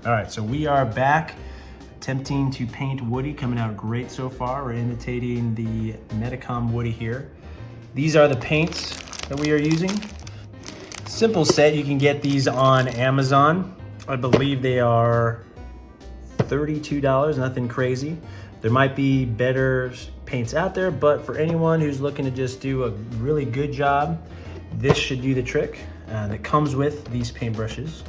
All right, so we are back attempting to paint Woody, coming out great so far. We're imitating the Medicom Woody here. These are the paints that we are using. Simple set, you can get these on Amazon. I believe they are $32, nothing crazy. There might be better paints out there, but for anyone who's looking to just do a really good job, this should do the trick. That comes with these paintbrushes.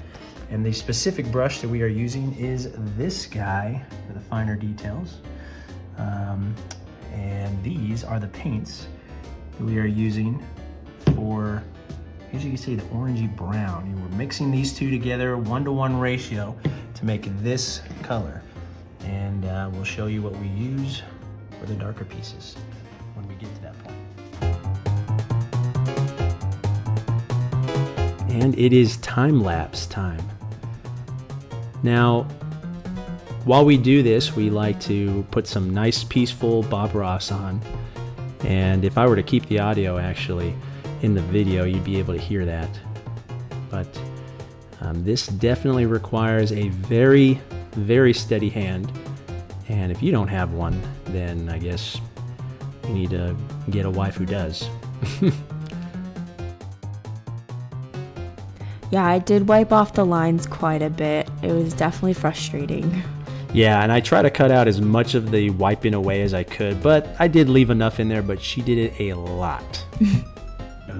And the specific brush that we are using is this guy for the finer details. And these are the paints that we are using for, as you can see, the orangey brown. And we're mixing these two together, 1-to-1 ratio, to make this color. And we'll show you what we use for the darker pieces when we get to that point. And it is time-lapse time. Now, while we do this, we like to put some nice, peaceful Bob Ross on. And if I were to keep the audio actually in the video, you'd be able to hear that. But this definitely requires a very, very steady hand. And if you don't have one, then I guess you need to get a wife who does. Yeah, I did wipe off the lines quite a bit. It was definitely frustrating. Yeah, and I try to cut out as much of the wiping away as I could, but I did leave enough in there, but she did it a lot. I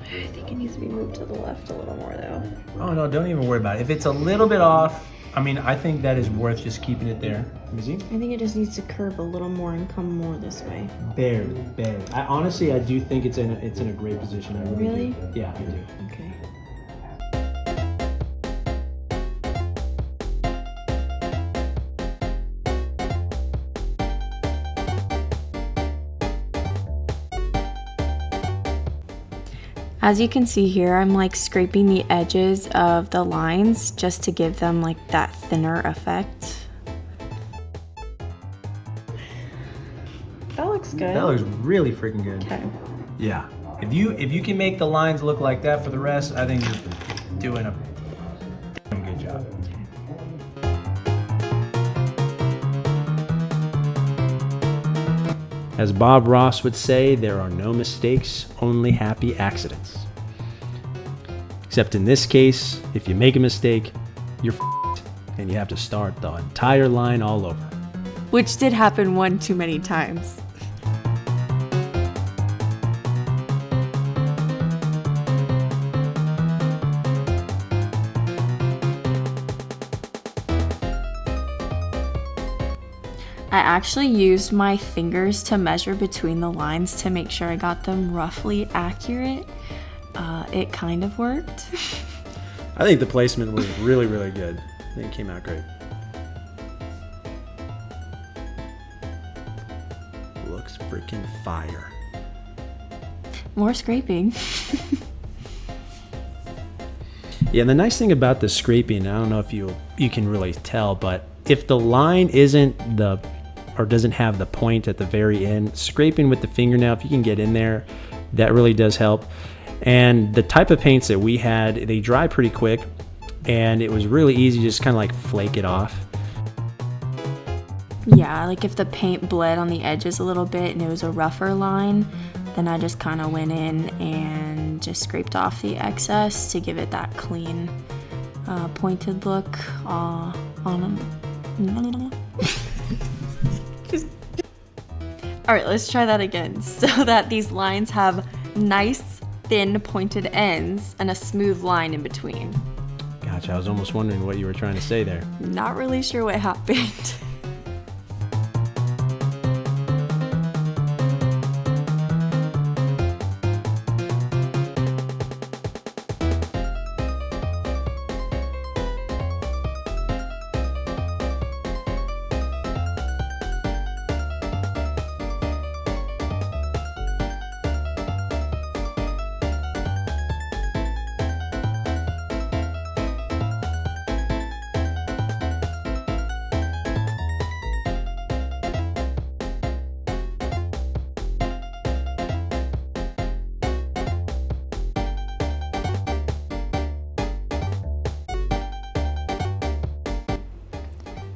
think it needs to be moved to the left a little more though. Oh no, don't even worry about it. If it's a little bit off, I mean, I think that is worth just keeping it there. Let me see. I think it just needs to curve a little more and come more this way. Barely, barely. I do think it's in a great position. I really do. Yeah, I do. Okay. As you can see here, I'm like scraping the edges of the lines just to give them like that thinner effect. That looks good. That looks really freaking good. Okay. Yeah. If you can make the lines look like that for the rest, I think you're doing a damn good job. As Bob Ross would say, there are no mistakes, only happy accidents. Except in this case, if you make a mistake, you're f***ed, and you have to start the entire line all over. Which did happen one too many times. I actually used my fingers to measure between the lines to make sure I got them roughly accurate. It kind of worked. I think the placement was really, really good. I think it came out great. Looks freaking fire. More scraping. Yeah, and the nice thing about the scraping, I don't know if you can really tell, but if the line doesn't have the point at the very end, scraping with the fingernail, if you can get in there, that really does help. And the type of paints that we had, they dry pretty quick, and it was really easy to just kind of like flake it off. Yeah, like if the paint bled on the edges a little bit and it was a rougher line, then I just kind of went in and just scraped off the excess to give it that clean, pointed look on them. All right, let's try that again. So that these lines have nice, thin, pointed ends and a smooth line in between. Gotcha, I was almost wondering what you were trying to say there. Not really sure what happened.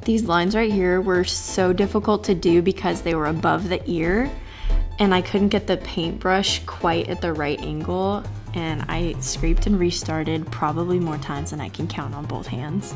These lines right here were so difficult to do because they were above the ear and I couldn't get the paintbrush quite at the right angle, and I scraped and restarted probably more times than I can count on both hands.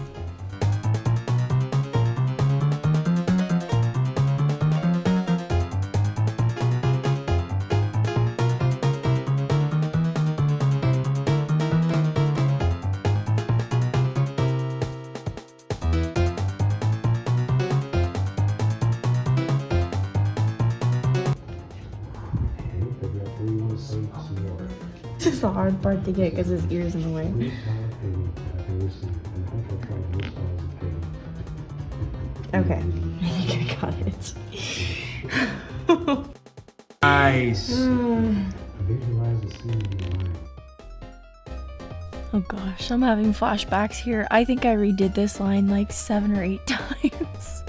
This is the hard part to get because his ear's in the way. Okay, I think I got it. Nice. Oh gosh, I'm having flashbacks here. I think I redid this line like 7 or 8 times.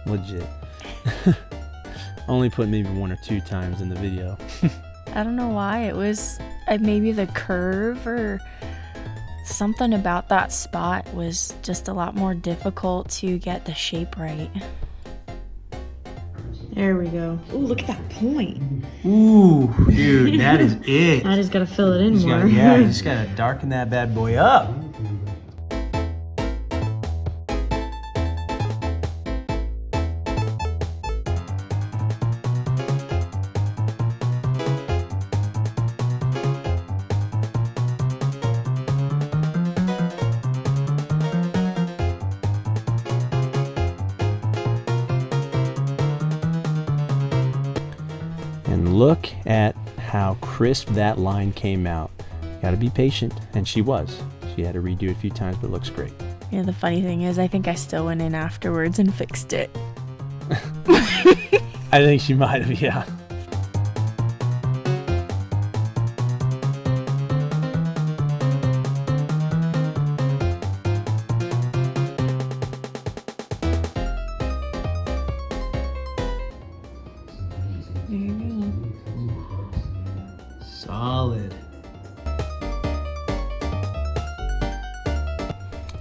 Legit. Only put maybe 1 or 2 times in the video. I don't know why. It was maybe the curve or something about that spot was just a lot more difficult to get the shape right. There we go. Ooh, look at that point. Ooh, dude, that is it. I just gotta fill it in more. Yeah, you just gotta darken that bad boy up. And look at how crisp that line came out. You gotta be patient, and she was. She had to redo it a few times, but it looks great. Yeah, the funny thing is I think I still went in afterwards and fixed it. I think she might have, yeah. There you go. Solid.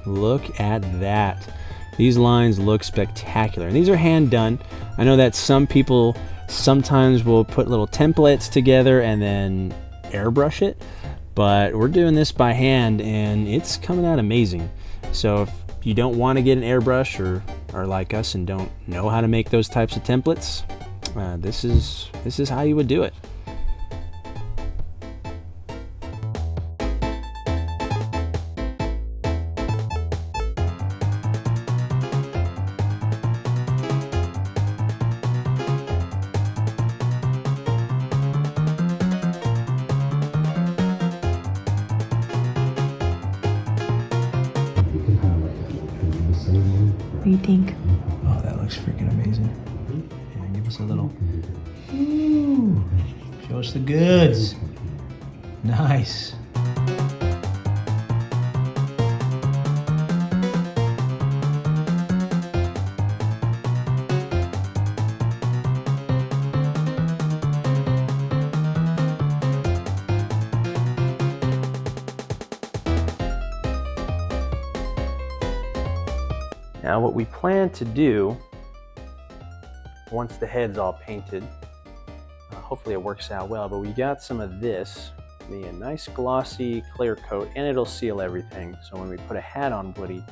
Look at that. These lines look spectacular. And these are hand done. I know that some people sometimes will put little templates together and then airbrush it, but we're doing this by hand and it's coming out amazing. So if you don't want to get an airbrush or are like us and don't know how to make those types of templates, this is how you would do it. What do you think? Oh, that looks freaking amazing. Yeah, give us a little. Ooh, show us the goods. Nice. Now what we plan to do, once the head's all painted, hopefully it works out well, but we got some of this, be a nice glossy clear coat, and it'll seal everything. So when we put a hat on Woody,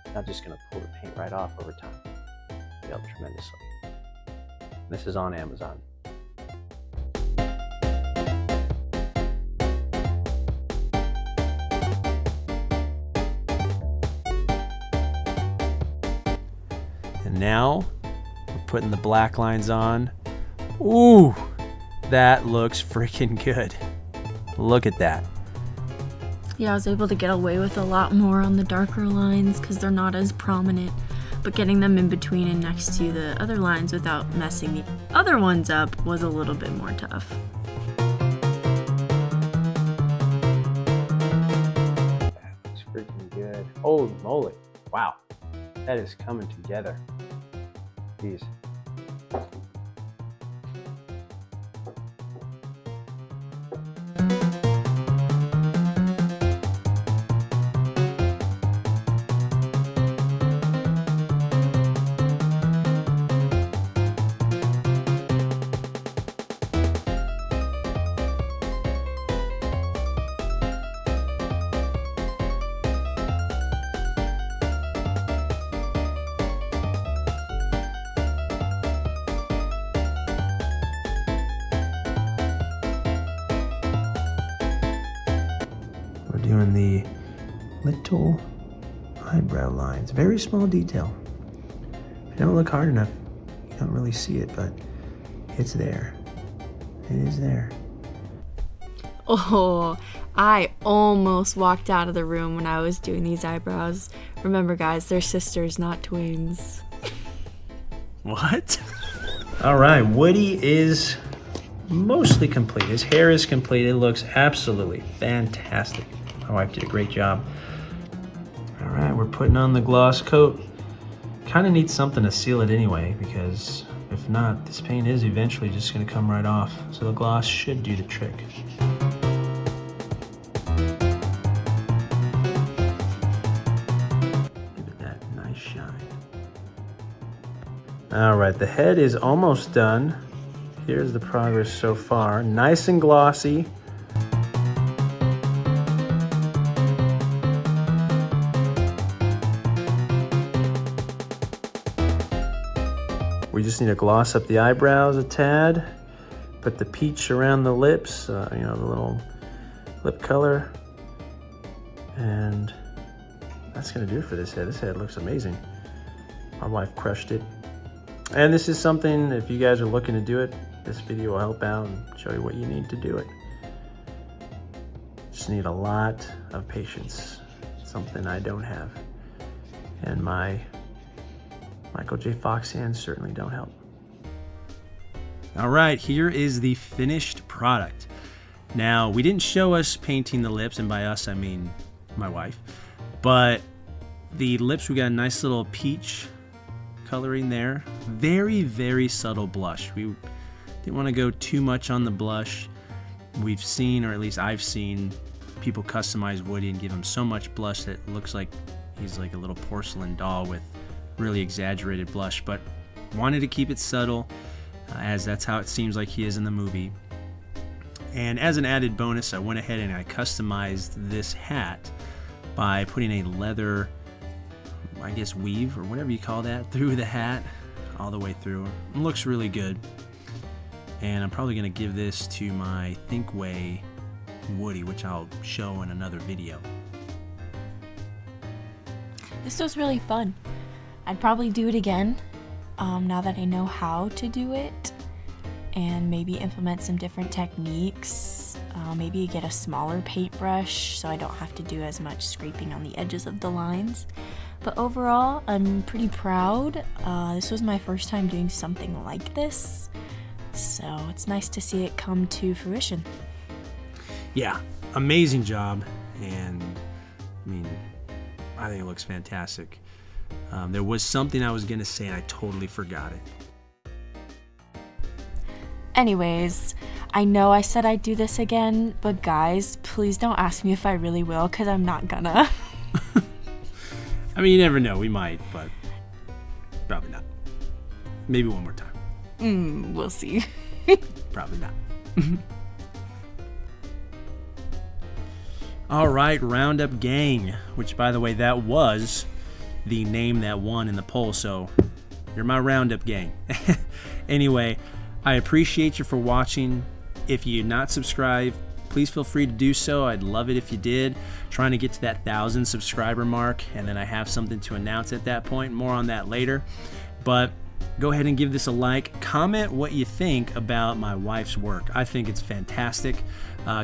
it's not just gonna pull the paint right off over time. It'll help tremendously. This is on Amazon. And now we're putting the black lines on. Ooh, that looks freaking good. Look at that. Yeah, I was able to get away with a lot more on the darker lines because they're not as prominent, but getting them in between and next to the other lines without messing the other ones up was a little bit more tough. That looks freaking good. Holy moly. Wow. That is coming together. Jeez. little eyebrow lines. Very small detail. If you don't look hard enough, you don't really see it, but it's there. It is there. Oh, I almost walked out of the room when I was doing these eyebrows. Remember, guys, they're sisters, not twins. What? All right, Woody is mostly complete. His hair is complete. It looks absolutely fantastic. My wife did a great job. All right, we're putting on the gloss coat. Kind of needs something to seal it anyway, because if not, this paint is eventually just gonna come right off. So the gloss should do the trick. Give it that nice shine. All right, the head is almost done. Here's the progress so far. Nice and glossy. We just need to gloss up the eyebrows a tad. Put the peach around the lips, the little lip color. And that's gonna do it for this head. This head looks amazing. My wife crushed it. And this is something, if you guys are looking to do it, this video will help out and show you what you need to do it. Just need a lot of patience, something I don't have. And my Michael J. Fox hands certainly don't help. All right, here is the finished product. Now, we didn't show us painting the lips, and by us, I mean my wife. But the lips, we got a nice little peach coloring there. Very, very subtle blush. We didn't want to go too much on the blush. We've seen, or at least I've seen, people customize Woody and give him so much blush that it looks like he's like a little porcelain doll with really exaggerated blush, but wanted to keep it subtle, as that's how it seems like he is in the movie. And as an added bonus, I went ahead and I customized this hat by putting a leather, I guess, weave or whatever you call that through the hat all the way through. It looks really good. And I'm probably going to give this to my Thinkway Woody, which I'll show in another video. This was really fun. I'd probably do it again now that I know how to do it, and maybe implement some different techniques. Maybe get a smaller paintbrush so I don't have to do as much scraping on the edges of the lines. But overall, I'm pretty proud. This was my first time doing something like this, so it's nice to see it come to fruition. Yeah, amazing job, and I mean, I think it looks fantastic. There was something I was gonna say and I totally forgot it. Anyways, I know I said I'd do this again, but guys, please don't ask me if I really will, because I'm not gonna. I mean, you never know, we might, but probably not. Maybe one more time. We'll see. Probably not. All right, Roundup Gang, which, by the way, that was the name that won in the poll, so you're my Roundup Gang. Anyway, I appreciate you for watching. If you're not subscribed, please feel free to do so. I'd love it if you did. Trying to get to that 1,000 subscriber mark, and then I have something to announce at that point. More on that later. But go ahead and give this a like. Comment what you think about my wife's work. I think it's fantastic.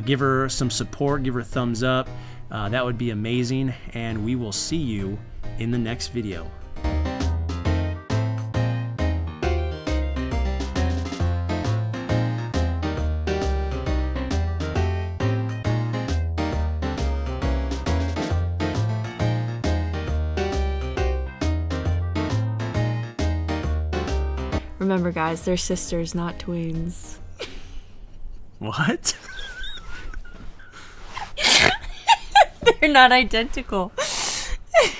Give her some support. Give her a thumbs up. That would be amazing. And we will see you in the next video. Remember, guys, they're sisters, not twins. What? They're not identical.